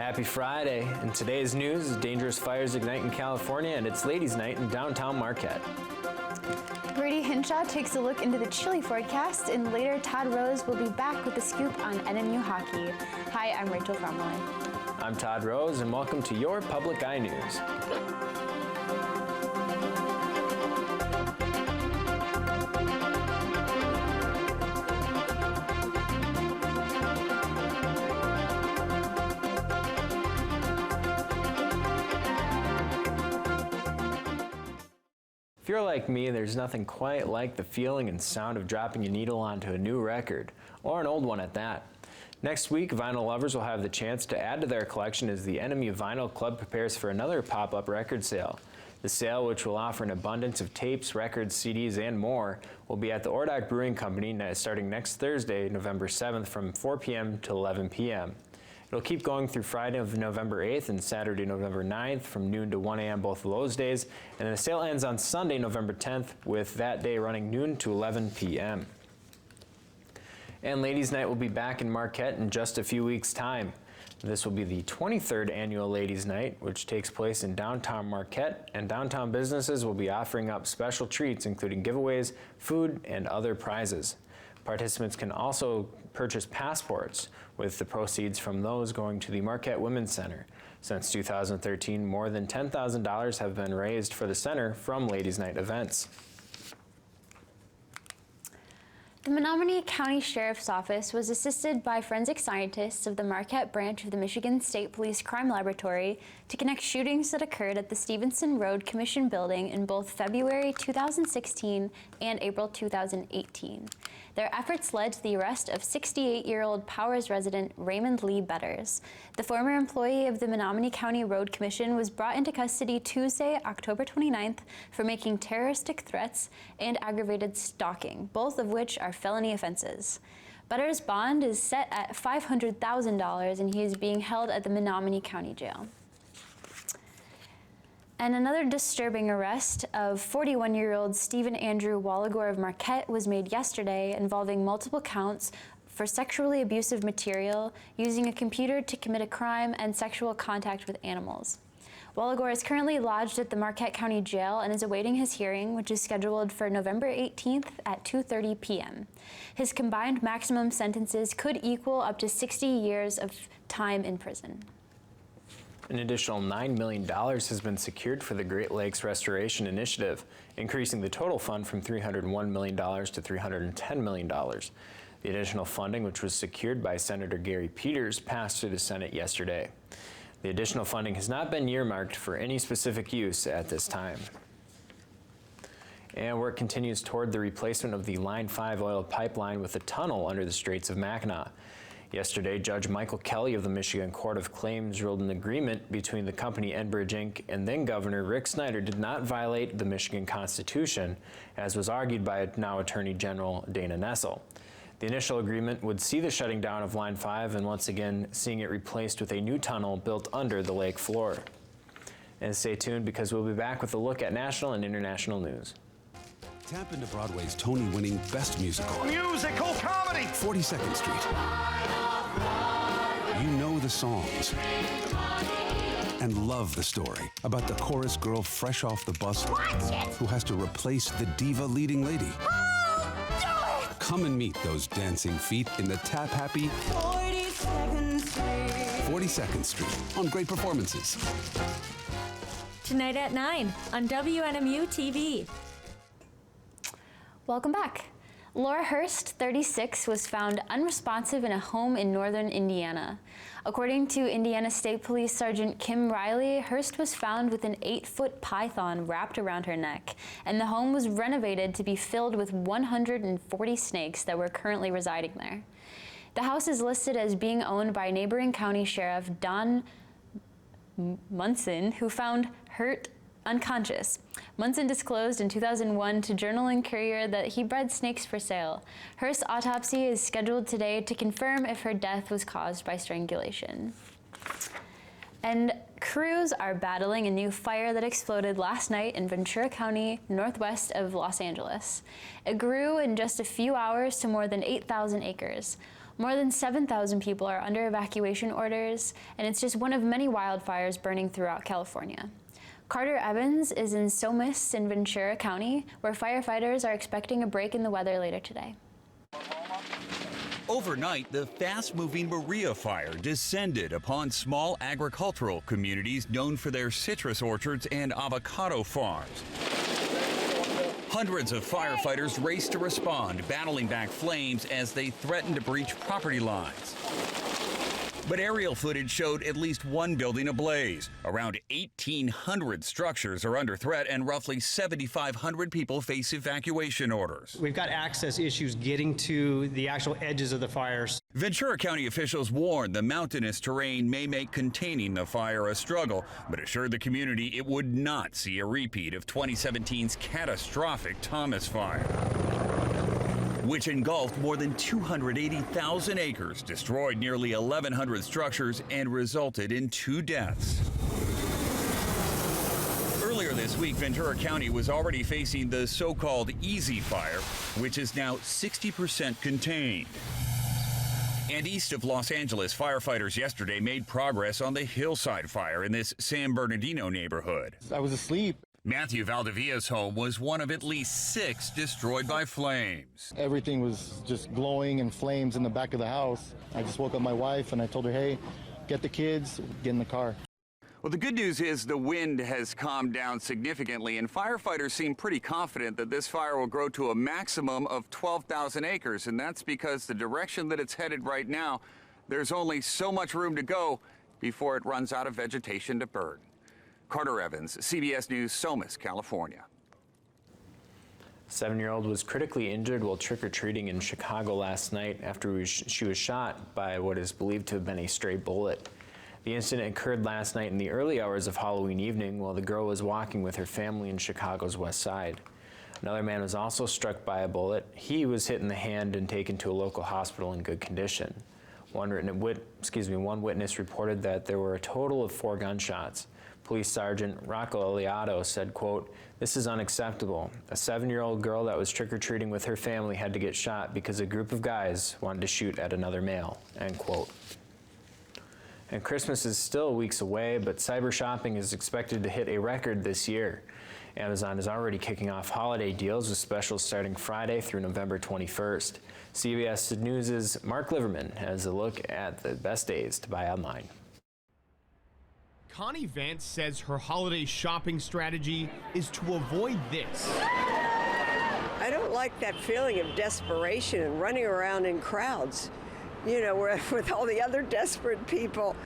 Happy Friday. In today's news, dangerous fires ignite in California and it's Ladies' Night in downtown Marquette. Brady Hinshaw takes a look into the chilly forecast, and later Todd Rose will be back with the scoop on NMU hockey. Hi, I'm Rachel Fromley. I'm Todd Rose, and welcome to your Public Eye News. If you're like me, there's nothing quite like the feeling and sound of dropping a needle onto a new record, or an old one at that. Next week, vinyl lovers will have the chance to add to their collection as the NMU Vinyl Club prepares for another pop-up record sale. The sale, which will offer an abundance of tapes, records, CDs, and more, will be at the Ordock Brewing Company starting next Thursday, November 7th from 4 p.m. to 11 p.m. It'll keep going through Friday of November 8th and Saturday, November 9th from noon to 1 a.m. both of those days. And then the sale ends on Sunday, November 10th, with that day running noon to 11 p.m. And Ladies' Night will be back in Marquette in just a few weeks' time. This will be the 23rd annual Ladies' Night, which takes place in downtown Marquette, and downtown businesses will be offering up special treats, including giveaways, food, and other prizes. Participants can also purchase passports, with the proceeds from those going to the Marquette Women's Center. Since 2013, more than $10,000 have been raised for the center from Ladies' Night events. The Menominee County Sheriff's Office was assisted by forensic scientists of the Marquette branch of the Michigan State Police Crime Laboratory to connect shootings that occurred at the Stevenson Road Commission building in both February 2016 and April 2018. Their efforts led to the arrest of 68-year-old Powers resident Raymond Lee Betters. The former employee of the Menominee County Road Commission was brought into custody Tuesday, October 29th for making terroristic threats and aggravated stalking, both of which are felony offenses. Betters' bond is set at $500,000 and he is being held at the Menominee County Jail. And another disturbing arrest of 41-year-old Stephen Andrew Wallagore of Marquette was made yesterday, involving multiple counts for sexually abusive material, using a computer to commit a crime, and sexual contact with animals. Wallagore is currently lodged at the Marquette County Jail and is awaiting his hearing, which is scheduled for November 18th at 2:30 p.m. His combined maximum sentences could equal up to 60 years of time in prison. An additional $9 million has been secured for the Great Lakes Restoration Initiative, increasing the total fund from $301 million to $310 million. The additional funding, which was secured by Senator Gary Peters, passed through the Senate yesterday. The additional funding has not been earmarked for any specific use at this time. And work continues toward the replacement of the Line 5 oil pipeline with a tunnel under the Straits of Mackinac. Yesterday, Judge Michael Kelly of the Michigan Court of Claims ruled an agreement between the company Enbridge Inc. and then Governor Rick Snyder did not violate the Michigan Constitution, as was argued by now Attorney General Dana Nessel. The initial agreement would see the shutting down of Line 5 and once again seeing it replaced with a new tunnel built under the lake floor. And stay tuned because we'll be back with a look at national and international news. Tap into Broadway's Tony-winning Best Musical. Musical comedy! 42nd Street. You know the songs and love the story about the chorus girl fresh off the bus who has to replace the diva leading lady. Come and meet those dancing feet in the tap-happy 42nd Street on Great Performances. Tonight at 9 on WNMU TV. Welcome back. Laura Hurst, 36, was found unresponsive in a home in northern Indiana. According to Indiana State Police Sergeant Kim Riley, Hurst was found with an 8-foot python wrapped around her neck, and the home was renovated to be filled with 140 snakes that were currently residing there. The house is listed as being owned by neighboring county sheriff Don Munson, who found Hurt unconscious. Munson disclosed in 2001 to Journal and Courier that he bred snakes for sale. Hurst's autopsy is scheduled today to confirm if her death was caused by strangulation. And crews are battling a new fire that exploded last night in Ventura County, northwest of Los Angeles. It grew in just a few hours to more than 8,000 acres. More than 7,000 people are under evacuation orders, and it's just one of many wildfires burning throughout California. Carter Evans is in Somis in Ventura County, where firefighters are expecting a break in the weather later today. Overnight, the fast-moving Maria fire descended upon small agricultural communities known for their citrus orchards and avocado farms. Hundreds of firefighters raced to respond, battling back flames as they threatened to breach property lines. But aerial footage showed at least one building ablaze. Around 1,800 structures are under threat, and roughly 7,500 people face evacuation orders. We've got access issues getting to the actual edges of the fires. Ventura County officials warned the mountainous terrain may make containing the fire a struggle, but assured the community it would not see a repeat of 2017's catastrophic Thomas Fire, which engulfed more than 280,000 acres, destroyed nearly 1,100 structures, and resulted in 2 deaths. Earlier this week, Ventura County was already facing the so-called easy fire, which is now 60% contained. And east of Los Angeles, firefighters yesterday made progress on the Hillside Fire in this San Bernardino neighborhood. I was asleep. Matthew Valdivia's home was one of at least 6 destroyed by flames. Everything was just glowing and flames in the back of the house. I just woke up my wife and I told her, hey, get the kids, get in the car. Well, the good news is the wind has calmed down significantly, and firefighters seem pretty confident that this fire will grow to a maximum of 12,000 acres, and that's because the direction that it's headed right now, there's only so much room to go before it runs out of vegetation to burn. Carter Evans, CBS News, Somis, California. 7-year-old was critically injured while trick-or-treating in Chicago last night after she was shot by what is believed to have been a stray bullet. The incident occurred last night in the early hours of Halloween evening while the girl was walking with her family in Chicago's West Side. Another man was also struck by a bullet. He was hit in the hand and taken to a local hospital in good condition. One witness reported that there were a total of 4 gunshots. Police Sergeant Rocco Aliato said, quote, "This is unacceptable. A 7-year-old girl that was trick-or-treating with her family had to get shot because a group of guys wanted to shoot at another male," end quote. And Christmas is still weeks away, but cyber shopping is expected to hit a record this year. Amazon is already kicking off holiday deals with specials starting Friday through November 21st. CBS News' Mark Liverman has a look at the best days to buy online. Connie Vance says her holiday shopping strategy is to avoid this. I don't like that feeling of desperation and running around in crowds, you know, with all the other desperate people.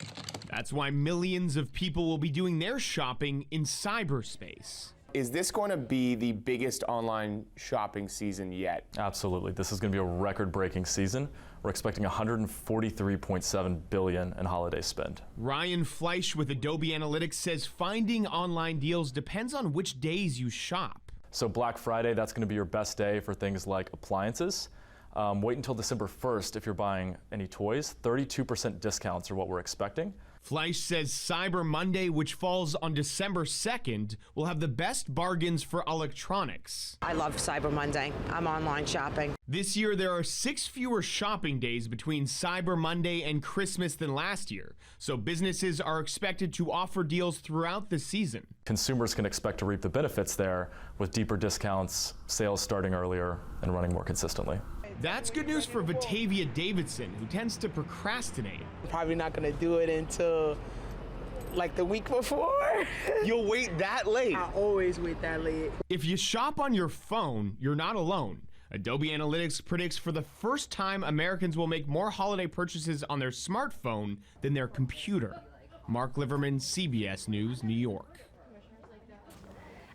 That's why millions of people will be doing their shopping in cyberspace. Is this going to be the biggest online shopping season yet? Absolutely. This is going to be a record-breaking season. We're expecting $143.7 billion in holiday spend. Ryan Fleisch with Adobe Analytics says finding online deals depends on which days you shop. So Black Friday, that's going to be your best day for things like appliances. Wait until December 1st if you're buying any toys. 32% discounts are what we're expecting. Fleisch says Cyber Monday, which falls on December 2nd, will have the best bargains for electronics. I love Cyber Monday. I'm online shopping. This year, there are 6 fewer shopping days between Cyber Monday and Christmas than last year, so businesses are expected to offer deals throughout the season. Consumers can expect to reap the benefits there with deeper discounts, sales starting earlier, and running more consistently. That's good news for Batavia Davidson, who tends to procrastinate. Probably not going to do it until like the week before. You'll wait that late? I always wait that late. If you shop on your phone, you're not alone. Adobe Analytics predicts for the first time Americans will make more holiday purchases on their smartphone than their computer. Mark Liverman, CBS News, New York.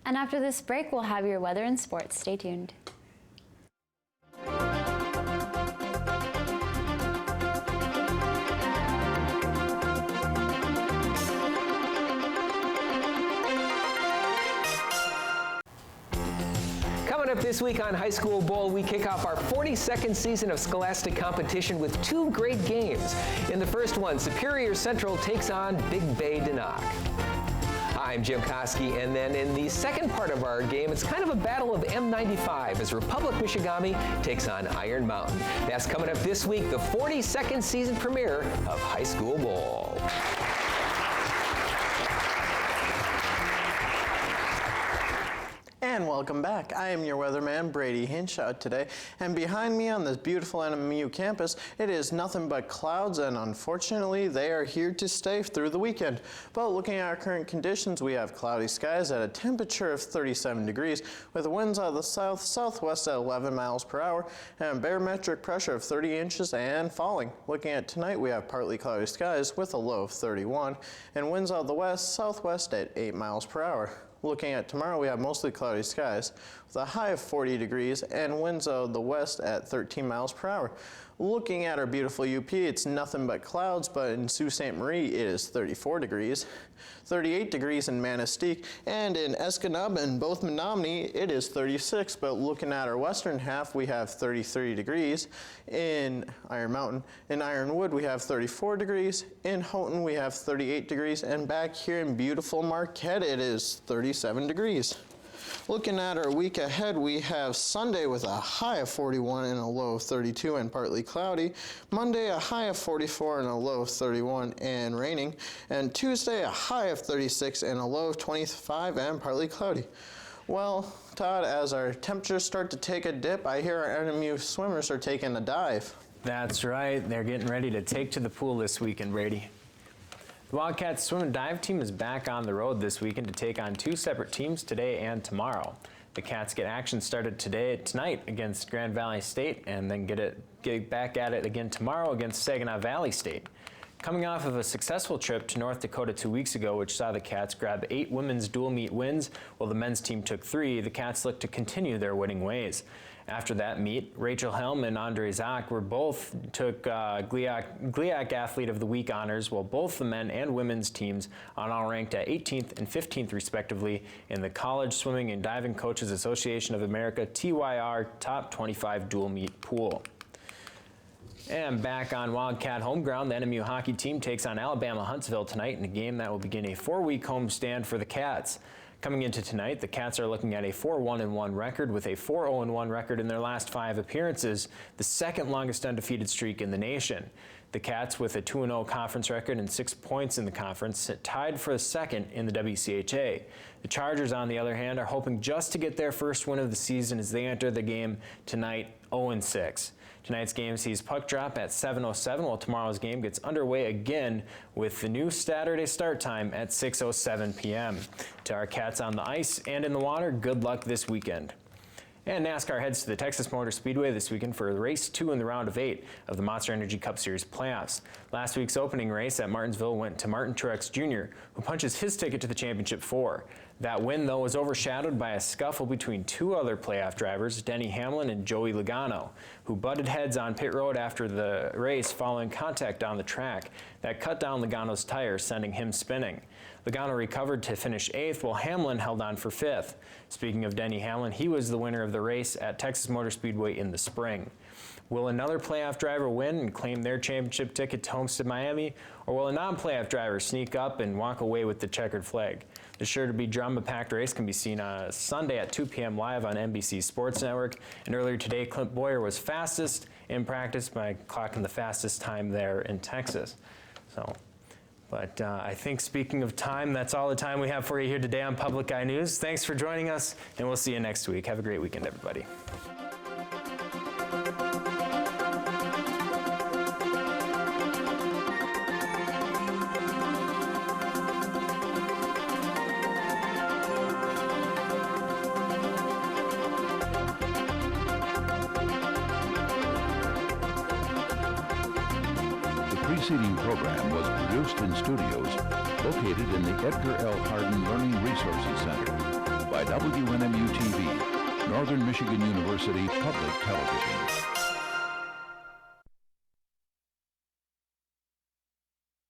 And after this break, we'll have your weather and sports. Stay tuned. Coming up this week on High School Bowl, we kick off our 42nd season of Scholastic competition with 2 great games. In the first one, Superior Central takes on Big Bay Denok. I'm Jim Koski, and then in the second part of our game, it's kind of a battle of M95 as Republic Michigami takes on Iron Mountain. That's coming up this week, the 42nd season premiere of High School Bowl. And welcome back. I am your weatherman, Brady Hinshaw, today. And behind me on this beautiful NMU campus, it is nothing but clouds, and unfortunately, they are here to stay through the weekend. But looking at our current conditions, we have cloudy skies at a temperature of 37 degrees, with winds out of the south-southwest at 11 miles per hour, and a barometric pressure of 30 inches and falling. Looking at tonight, we have partly cloudy skies with a low of 31, and winds out of the west-southwest at 8 miles per hour. Looking at tomorrow, we have mostly cloudy skies with a high of 40 degrees and winds out of the west at 13 miles per hour. Looking at our beautiful UP, it's nothing but clouds, but in Sault Ste. Marie, it is 34 degrees, 38 degrees in Manistee, and in Escanaba and both Menominee, it is 36. But looking at our western half, we have 33 degrees. In Iron Mountain, in Ironwood, we have 34 degrees. In Houghton, we have 38 degrees. And back here in beautiful Marquette, it is 37 degrees. Looking at our week ahead, we have Sunday with a high of 41 and a low of 32 and partly cloudy. Monday, a high of 44 and a low of 31 and raining. And Tuesday, a high of 36 and a low of 25 and partly cloudy. Well, Todd, as our temperatures start to take a dip, I hear our NMU swimmers are taking a dive. That's right. They're getting ready to take to the pool this weekend, Brady. The Wildcats swim and dive team is back on the road this weekend to take on two separate teams today and tomorrow. The Cats get action started tonight against Grand Valley State, and then get back at it again tomorrow against Saginaw Valley State. Coming off of a successful trip to North Dakota 2 weeks ago, which saw the Cats grab 8 women's dual meet wins, while the men's team took 3, the Cats look to continue their winning ways. After that meet, Rachel Helm and Andre Zach took GLIAC Athlete of the Week honors, while both the men and women's teams are all ranked at 18th and 15th respectively in the College Swimming and Diving Coaches Association of America TYR Top 25 Dual Meet Pool. And back on Wildcat home ground, the NMU hockey team takes on Alabama Huntsville tonight in a game that will begin a 4-week homestand for the Cats. Coming into tonight, the Cats are looking at a 4-1-1 record with a 4-0-1 record in their last 5 appearances, the second longest undefeated streak in the nation. The Cats, with a 2-0 conference record and 6 points in the conference, sit tied for second in the WCHA. The Chargers, on the other hand, are hoping just to get their first win of the season as they enter the game tonight 0-6. Tonight's game sees puck drop at 7:07, while tomorrow's game gets underway again with the new Saturday start time at 6:07 p.m. To our Cats on the ice and in the water, good luck this weekend. And NASCAR heads to the Texas Motor Speedway this weekend for race 2 in the round of 8 of the Monster Energy Cup Series playoffs. Last week's opening race at Martinsville went to Martin Truex Jr., who punches his ticket to the championship 4. That win, though, was overshadowed by a scuffle between 2 other playoff drivers, Denny Hamlin and Joey Logano, who butted heads on pit road after the race following contact on the track that cut down Logano's tire, sending him spinning. Logano recovered to finish 8th, while Hamlin held on for 5th. Speaking of Denny Hamlin, he was the winner of the race at Texas Motor Speedway in the spring. Will another playoff driver win and claim their championship ticket to Homestead, Miami, or will a non-playoff driver sneak up and walk away with the checkered flag? The sure-to-be drama-packed race can be seen on Sunday at 2 p.m. live on NBC Sports Network. And earlier today, Clint Boyer was fastest in practice by clocking the fastest time there in Texas. But I think, speaking of time, that's all the time we have for you here today on Public Eye News. Thanks for joining us, and we'll see you next week. Have a great weekend, everybody. The preceding program was produced in studios located in the Edgar L. Hardin Learning Resources Center by WNMU-TV, Northern Michigan University Public Television.